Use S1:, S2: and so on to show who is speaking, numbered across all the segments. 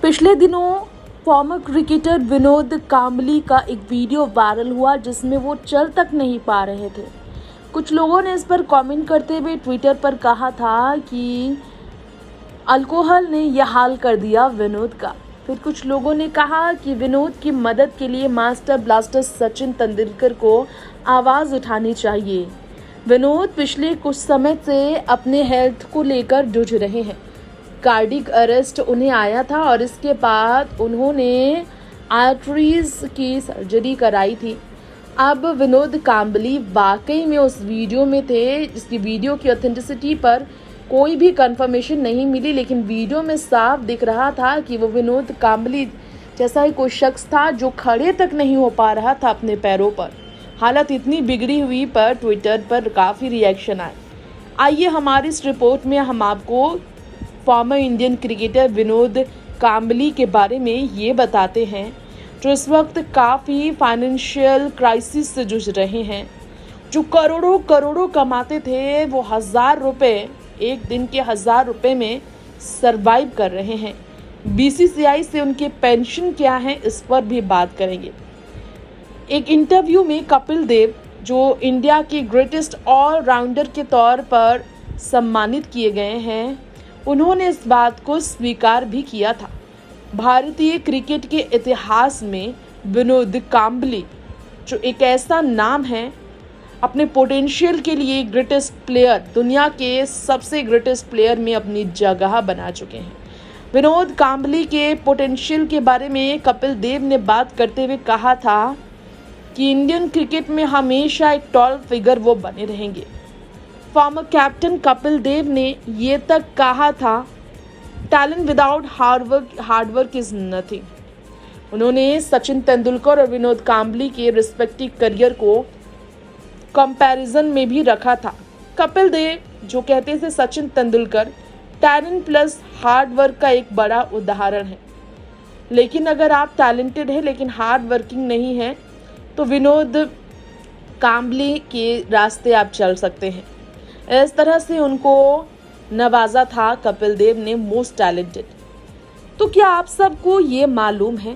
S1: पिछले दिनों farmer cricketer Vinod Kambli का एक वीडियो वायरल हुआ जिसमें वो चल तक नहीं पा रहे थे। कुछ लोगों ने इस पर कमेंट करते हुए ट्विटर पर कहा था कि अल्कोहल ने यह हाल कर दिया विनोद का। फिर कुछ लोगों ने कहा कि विनोद की मदद के लिए मास्टर ब्लास्टर सचिन तेंदुलकर को आवाज़ उठानी चाहिए। विनोद पिछले कुछ समय से अपने हेल्थ को लेकर जूझ रहे हैं। कार्डिक अरेस्ट उन्हें आया था और इसके बाद उन्होंने आर्टरीज की सर्जरी कराई थी। अब विनोद कांबली वाकई में उस वीडियो में थे जिसकी वीडियो की ऑथेंटिसिटी पर कोई भी कंफर्मेशन नहीं मिली, लेकिन वीडियो में साफ दिख रहा था कि वो विनोद कांबली जैसा ही कोई शख्स था जो खड़े तक नहीं हो पा रहा था अपने पैरों पर। हालत इतनी बिगड़ी हुई पर ट्विटर पर काफ़ी रिएक्शन आए। आइए हमारी इस रिपोर्ट में हम आपको former Indian cricketer Vinod Kambli के बारे में ये बताते हैं जो इस वक्त काफ़ी फाइनेंशियल क्राइसिस से जूझ रहे हैं। जो करोड़ों कमाते थे वो 1000 रुपये, एक दिन के 1000 रुपये में सरवाइव कर रहे हैं। बीसीसीआई से उनके पेंशन क्या है इस पर भी बात करेंगे। एक इंटरव्यू में कपिल देव जो इंडिया के ग्रेटेस्ट ऑलराउंडर के तौर पर सम्मानित किए गए हैं, उन्होंने इस बात को स्वीकार भी किया था। भारतीय क्रिकेट के इतिहास में विनोद कांबली जो एक ऐसा नाम है, अपने पोटेंशियल के लिए ग्रेटेस्ट प्लेयर, दुनिया के सबसे ग्रेटेस्ट प्लेयर में अपनी जगह बना चुके हैं। विनोद कांबली के पोटेंशियल के बारे में कपिल देव ने बात करते हुए कहा था कि इंडियन क्रिकेट में हमेशा एक टॉल फिगर वो बने रहेंगे। फॉर्मर कैप्टन कपिल देव ने ये तक कहा था, talent without hard work is nothing. उन्होंने सचिन तेंदुलकर और विनोद कांबली के रिस्पेक्टिव करियर को कंपैरिजन में भी रखा था। कपिल देव जो कहते थे Sachin Tendulkar talent plus hard work का एक बड़ा उदाहरण है, लेकिन अगर आप टैलेंटेड हैं लेकिन हार्ड वर्किंग नहीं है तो विनोद कांबली के रास्ते आप चल सकते हैं। इस तरह से उनको नवाजा था कपिल देव ने मोस्ट टैलेंटेड। तो क्या आप सबको ये मालूम है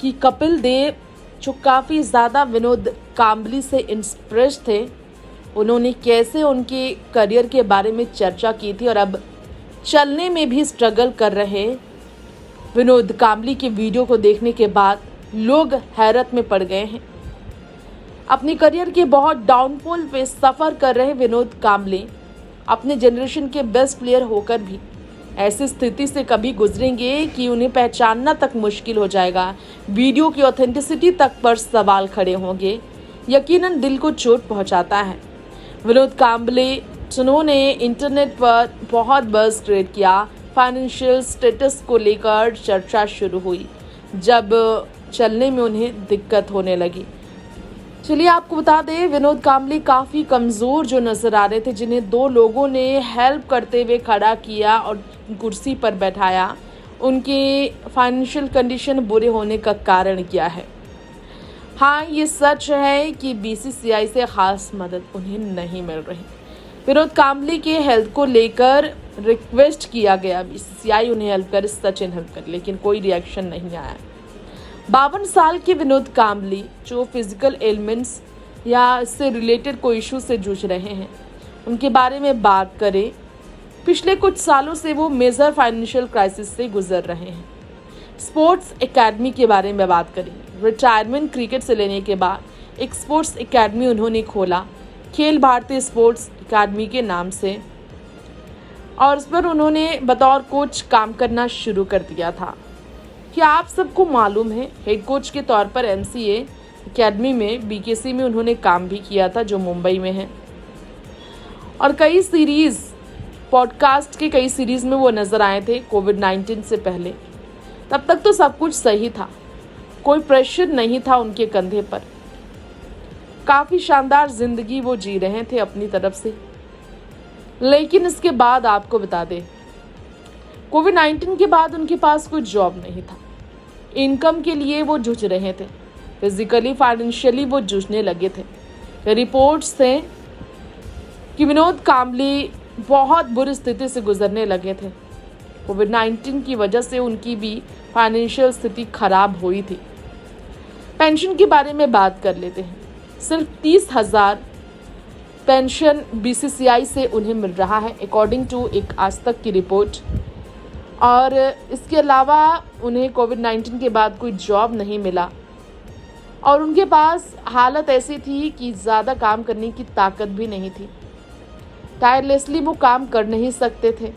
S1: कि कपिल देव जो काफ़ी ज़्यादा विनोद कांबली से इंस्प्रेस थे, उन्होंने कैसे उनके करियर के बारे में चर्चा की थी और अब चलने में भी स्ट्रगल कर रहे विनोद कांबली के वीडियो को देखने के बाद लोग हैरत में पड़ गए हैं। अपने करियर के बहुत डाउनफॉल पे सफ़र कर रहे विनोद कांबली अपने जनरेशन के बेस्ट प्लेयर होकर भी ऐसी स्थिति से कभी गुजरेंगे कि उन्हें पहचानना तक मुश्किल हो जाएगा। वीडियो की ऑथेंटिसिटी तक पर सवाल खड़े होंगे। यकीनन दिल को चोट पहुंचाता है। विनोद कांबली जिन्होंने इंटरनेट पर बहुत बज़ क्रिएट किया, फाइनेंशियल स्टेटस को लेकर चर्चा शुरू हुई जब चलने में उन्हें दिक्कत होने लगी। चलिए आपको बता दें, विनोद कांबली काफ़ी कमज़ोर जो नज़र आ रहे थे, जिन्हें 2 लोगों ने हेल्प करते हुए खड़ा किया और कुर्सी पर बैठाया, उनके फाइनेंशियल कंडीशन बुरे होने का कारण क्या है? हाँ, ये सच है कि बीसीसीआई से ख़ास मदद उन्हें नहीं मिल रही। विनोद कांबली के हेल्थ को लेकर रिक्वेस्ट किया गया, बीसीसीआई उन्हें हेल्प करे, सचिन हेल्प करे, लेकिन कोई रिएक्शन नहीं आया। 52 साल के विनोद कांबली जो फिजिकल एलिमेंट्स या इससे रिलेटेड कोई इशू से जूझ रहे हैं, उनके बारे में बात करें। पिछले कुछ सालों से वो मेजर फाइनेंशियल क्राइसिस से गुजर रहे हैं। स्पोर्ट्स एकेडमी के बारे में बात करेंगे। रिटायरमेंट क्रिकेट से लेने के बाद एक स्पोर्ट्स एकेडमी उन्होंने खोला, खेल भारती स्पोर्ट्स एकेडमी के नाम से, और उस पर उन्होंने बतौर कोच काम करना शुरू कर दिया था। क्या आप सबको मालूम है, हेड कोच के तौर पर एमसीए एकेडमी में बीकेसी में उन्होंने काम भी किया था जो मुंबई में है, और कई सीरीज़ पॉडकास्ट के कई सीरीज़ में वो नज़र आए थे कोविड-19 से पहले। तब तक तो सब कुछ सही था, कोई प्रेशर नहीं था उनके कंधे पर। काफ़ी शानदार ज़िंदगी वो जी रहे थे अपनी तरफ से। लेकिन इसके बाद आपको बता दें, कोविड-19 के बाद उनके पास कोई जॉब नहीं था। इनकम के लिए वो जूझ रहे थे, फिजिकली फाइनेंशियली वो जूझने लगे थे। रिपोर्ट्स थे कि विनोद कांबली बहुत बुरी स्थिति से गुजरने लगे थे। कोविड-19 की वजह से उनकी भी फाइनेंशियल स्थिति खराब हुई थी। पेंशन के बारे में बात कर लेते हैं। सिर्फ 30,000 पेंशन बीसीसीआई से उन्हें मिल रहा है, अकॉर्डिंग टू एक आज तक की रिपोर्ट। और इसके अलावा उन्हें कोविड-19 के बाद कोई जॉब नहीं मिला और उनके पास हालत ऐसी थी कि ज़्यादा काम करने की ताकत भी नहीं थी। टायरलेसली वो काम कर नहीं सकते थे।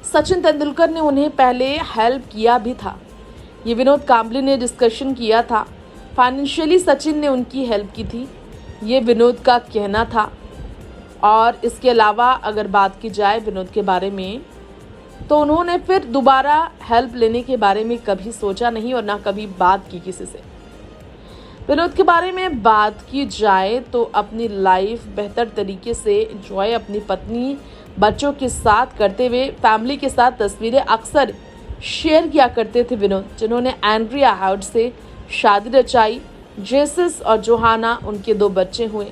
S1: सचिन तेंदुलकर ने उन्हें पहले हेल्प किया भी था, ये विनोद कांबली ने डिस्कशन किया था। फाइनेंशियली सचिन ने उनकी हेल्प की थी, ये विनोद का कहना था। और इसके अलावा अगर बात की जाए विनोद के बारे में, तो उन्होंने फिर दोबारा हेल्प लेने के बारे में कभी सोचा नहीं और ना कभी बात की किसी से। विनोद के बारे में बात की जाए तो अपनी लाइफ बेहतर तरीके से एंजॉय अपनी पत्नी बच्चों के साथ करते हुए फैमिली के साथ तस्वीरें अक्सर शेयर किया करते थे विनोद, जिन्होंने एंड्रिया हाउट से शादी रचाई। जेसिस और जोहाना उनके 2 बच्चे हुए।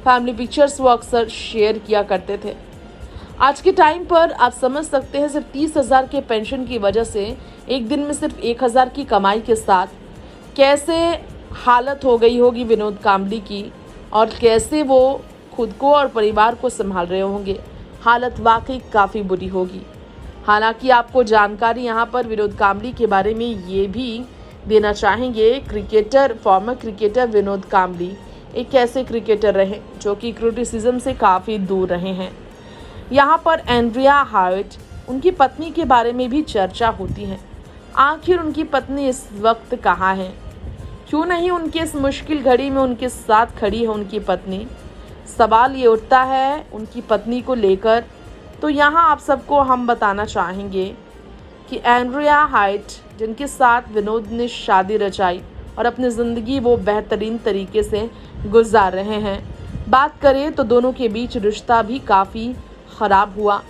S1: फैमिली पिक्चर्स वो अक्सर शेयर किया करते थे। आज के टाइम पर आप समझ सकते हैं सिर्फ 30,000 के पेंशन की वजह से एक दिन में सिर्फ 1,000 की कमाई के साथ कैसे हालत हो गई होगी विनोद कांबली की और कैसे वो खुद को और परिवार को संभाल रहे होंगे। हालत वाकई काफ़ी बुरी होगी। हालांकि आपको जानकारी यहाँ पर विनोद कांबली के बारे में ये भी देना चाहेंगे, फॉर्मर क्रिकेटर विनोद कांबली एक ऐसे क्रिकेटर रहे जो कि क्रिटिसिज्म से काफ़ी दूर रहे हैं। यहाँ पर एंड्रिया हाउट उनकी पत्नी के बारे में भी चर्चा होती है। आखिर उनकी पत्नी इस वक्त कहाँ है? क्यों नहीं उनके इस मुश्किल घड़ी में उनके साथ खड़ी है उनकी पत्नी? सवाल ये उठता है उनकी पत्नी को लेकर। तो यहाँ आप सबको हम बताना चाहेंगे कि एंड्रिया हाउट जिनके साथ विनोद ने शादी रचाई और अपनी ज़िंदगी वो बेहतरीन तरीके से गुजार रहे हैं। बात करें तो दोनों के बीच रिश्ता भी काफ़ी ख़राब हुआ।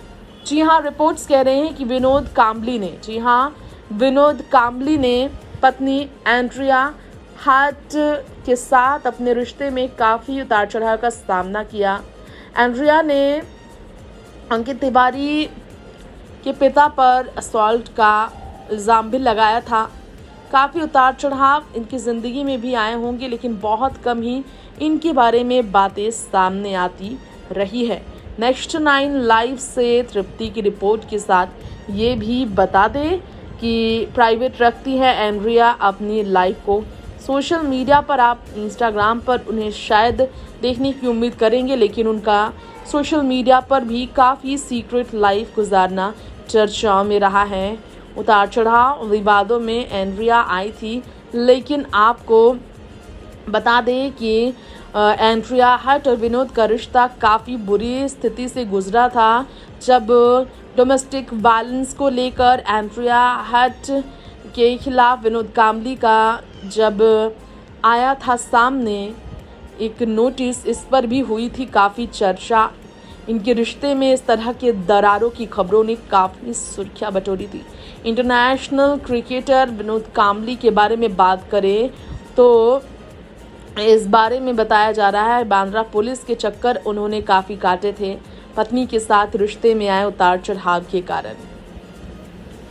S1: जी हाँ, रिपोर्ट्स कह रहे हैं कि विनोद कांबली ने पत्नी एंड्रिया हाउट के साथ अपने रिश्ते में काफ़ी उतार चढ़ाव का सामना किया। एंड्रिया ने अंकित तिवारी के पिता पर असॉल्ट का इल्ज़ाम भी लगाया था। काफ़ी उतार चढ़ाव इनकी ज़िंदगी में भी आए होंगे, लेकिन बहुत कम ही इनके बारे में बातें सामने आती रही है। नेक्स्ट 9 लाइव से तृप्ति की रिपोर्ट के साथ ये भी बता दें कि प्राइवेट रखती है एंड्रिया अपनी लाइफ को। सोशल मीडिया पर आप इंस्टाग्राम पर उन्हें शायद देखने की उम्मीद करेंगे, लेकिन उनका सोशल मीडिया पर भी काफ़ी सीक्रेट लाइफ गुजारना चर्चाओं में रहा है। उतार चढ़ाव विवादों में एंड्रिया आई थी, लेकिन आपको बता दें कि एंड्रिया हाउट और विनोद का रिश्ता काफ़ी बुरी स्थिति से गुजरा था। जब डोमेस्टिक वायलेंस को लेकर एंड्रिया हाउट के खिलाफ विनोद कांबली का जब आया था सामने एक नोटिस, इस पर भी हुई थी काफ़ी चर्चा। इनके रिश्ते में इस तरह के दरारों की खबरों ने काफ़ी सुर्खियां बटोरी थी। इंटरनेशनल क्रिकेटर विनोद कांबली के बारे में बात करें तो इस बारे में बताया जा रहा है बांद्रा पुलिस के चक्कर उन्होंने काफ़ी काटे थे पत्नी के साथ रिश्ते में आए उतार चढ़ाव के कारण।